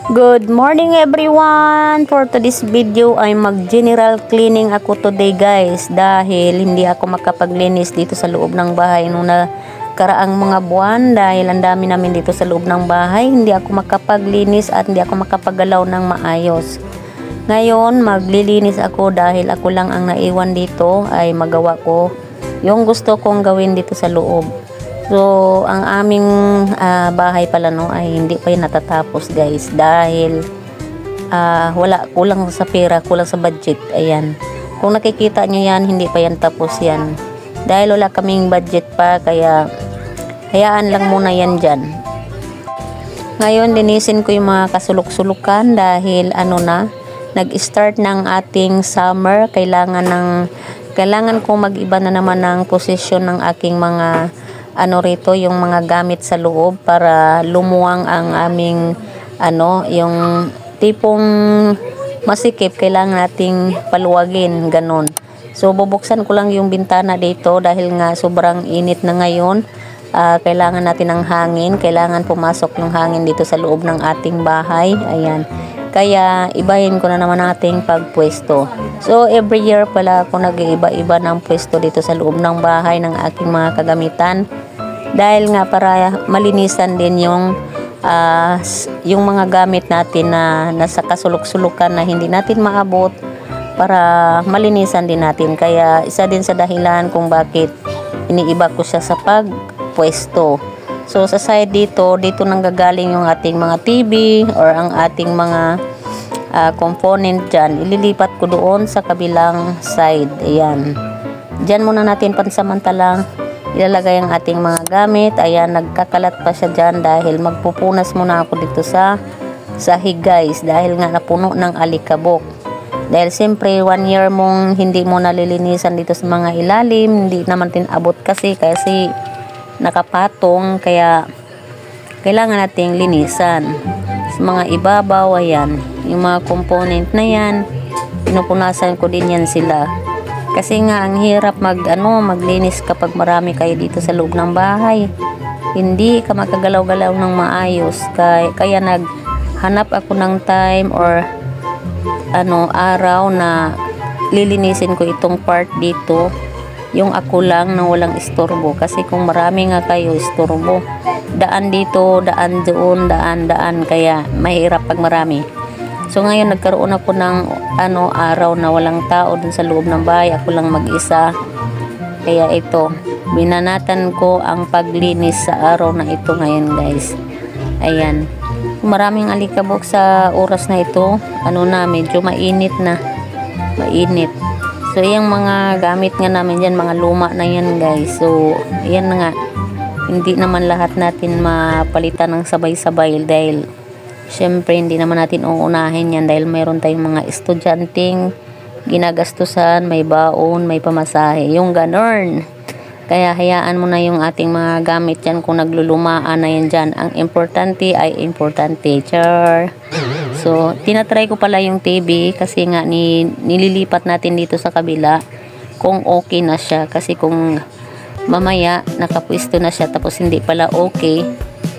Good morning everyone! For today's video ay mag-general cleaning ako today guys dahil hindi ako makapaglinis dito sa loob ng bahay nung nakaraang mga buwan dahil ang dami namin dito sa loob ng bahay. Hindi ako makapaglinis at hindi ako makapaggalaw ng maayos. Ngayon maglilinis ako dahil ako lang ang naiwan dito ay magawa ko yung gusto kong gawin dito sa loob. So, ang aming bahay pala no ay hindi pa yun natatapos guys dahil kulang sa pera, kulang sa budget. Ayan. Kung nakikita nyo yan, hindi pa yan tapos yan. Dahil wala kaming budget pa, kaya hayaan lang muna yan dyan. Ngayon, linisin ko yung mga kasulok-sulukan dahil nag-start ng ating summer. Kailangan ko mag-iba na naman ng posisyon ng aking mga rito yung mga gamit sa loob para lumuwang ang aming yung tipong masikip, kailangan nating paluwagin ganon. So bubuksan ko lang yung bintana dito dahil nga sobrang init na ngayon. Kailangan natin ng hangin, kailangan pumasok yung hangin dito sa loob ng ating bahay. Ayan. Kaya ibahin ko na naman ating pagpwesto. So every year pala ako nag-iiba-iba ng pwesto dito sa loob ng bahay ng aking mga kagamitan. Dahil nga para malinisan din yung mga gamit natin na nasa kasulok-sulukan na hindi natin maabot, para malinisan din natin. Kaya isa din sa dahilan kung bakit iniiba ko siya sa pagpwesto. So sa side dito nanggagaling yung ating mga TV or ang ating mga component dyan. Ililipat ko doon sa kabilang side. Ayan. Dyan muna natin pansamantalang ilalagay ang ating mga gamit. Ayan, nagkakalat pa siya dyan dahil magpupunas muna ako dito sa sahig guys dahil nga napuno ng alikabok. Dahil siyempre 1 year mong hindi mo nalilinisan dito sa mga ilalim, hindi naman tinabot kasi nakapatong, kaya kailangan nating linisan sa mga ibabaw. Ayan, yung mga component na yan, pinupunasan ko din yan sila. Kasi nga ang hirap maglinis kapag marami kayo dito sa loob ng bahay. Hindi ka makagalaw-galaw ng maayos. Kaya naghanap ako ng time or araw na lilinisin ko itong part dito. Yung ako lang na walang istorbo. Kasi kung marami nga kayo, istorbo. Daan dito, daan doon, daan. Kaya mahirap pag marami. So ngayon nagkaroon ako ng araw na walang tao dun sa loob ng bahay. Ako lang mag-isa. Kaya ito, binanatan ko ang paglinis sa araw na ito ngayon guys. Ayan. Maraming alikabok sa oras na ito. Medyo mainit na. Mainit. So yung mga gamit nga namin dyan, mga luma na yan guys. So yan nga. Hindi naman lahat natin mapalitan ng sabay-sabay dahil syempre hindi naman natin uunahin yan dahil mayroon tayong mga estudyanteng ginagastusan, may baon, may pamasahe, yung ganon. Kaya hayaan mo na yung ating mga gamit yan kung naglulumaan na yan dyan. Ang importante ay importante. Char. So tinatry ko pala yung TV kasi nga nililipat natin dito sa kabila kung okay na siya. Kasi kung mamaya nakapwesto na siya tapos hindi pala okay,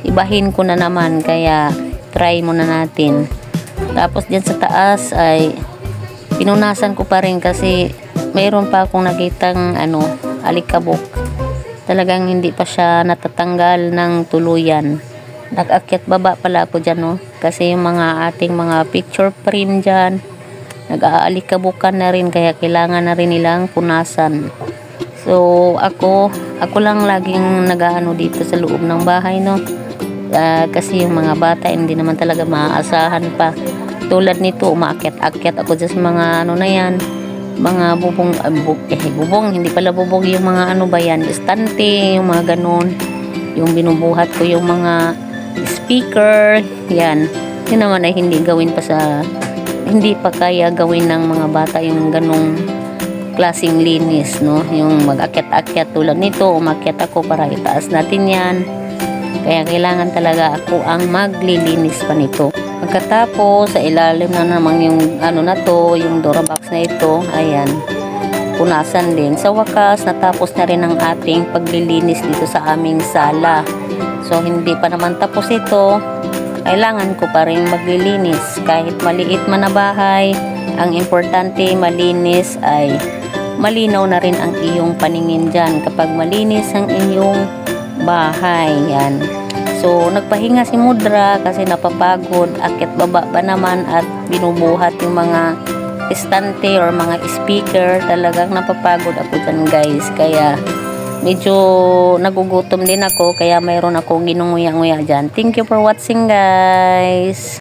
ibahin ko na naman. Kaya try muna natin. Tapos dyan sa taas ay pinunasan ko pa rin kasi mayroon pa akong nakitang alikabok. Talagang hindi pa siya natatanggal ng tuluyan. Nag-akyat baba pala ako dyan kasi yung mga ating mga picture frame dyan nag-aalikabukan na rin, kaya kailangan na rin nilang punasan. So ako lang laging dito sa loob ng bahay kasi yung mga bata hindi naman talaga maaasahan pa. Tulad nito, umaakyat-akyat ako dyan sa mga na yan, mga bubong, bubong, hindi pala bubong, yung mga estante, yung mga ganon. Yung binubuhat ko yung mga speaker, yan naman ay hindi pa kaya gawin ng mga bata yung ganong klaseng linis, yung mag-akyat-akyat. Tulad nito, umakyat ako para itaas natin yan. Kaya kailangan talaga ako ang maglilinis pa nito. Pagkatapos, sa ilalim na naman yung yung Durabox na ito. Ayan. Punasan din. Sa wakas, natapos na rin ang ating paglilinis dito sa aming sala. So, hindi pa naman tapos ito. kailangan ko pa rin maglilinis. Kahit maliit man na bahay, ang importante malinis ay malinaw na rin ang iyong paningin dyan. Kapag malinis ang iyong bahay, yan. So, nagpahinga si Mudra kasi napapagod. Akit baba pa naman at binubuhat yung mga estante or mga speaker. Talagang napapagod ako dyan, guys. Kaya medyo nagugutom din ako, kaya mayroon ako ginunguya-nguya dyan. Thank you for watching, guys.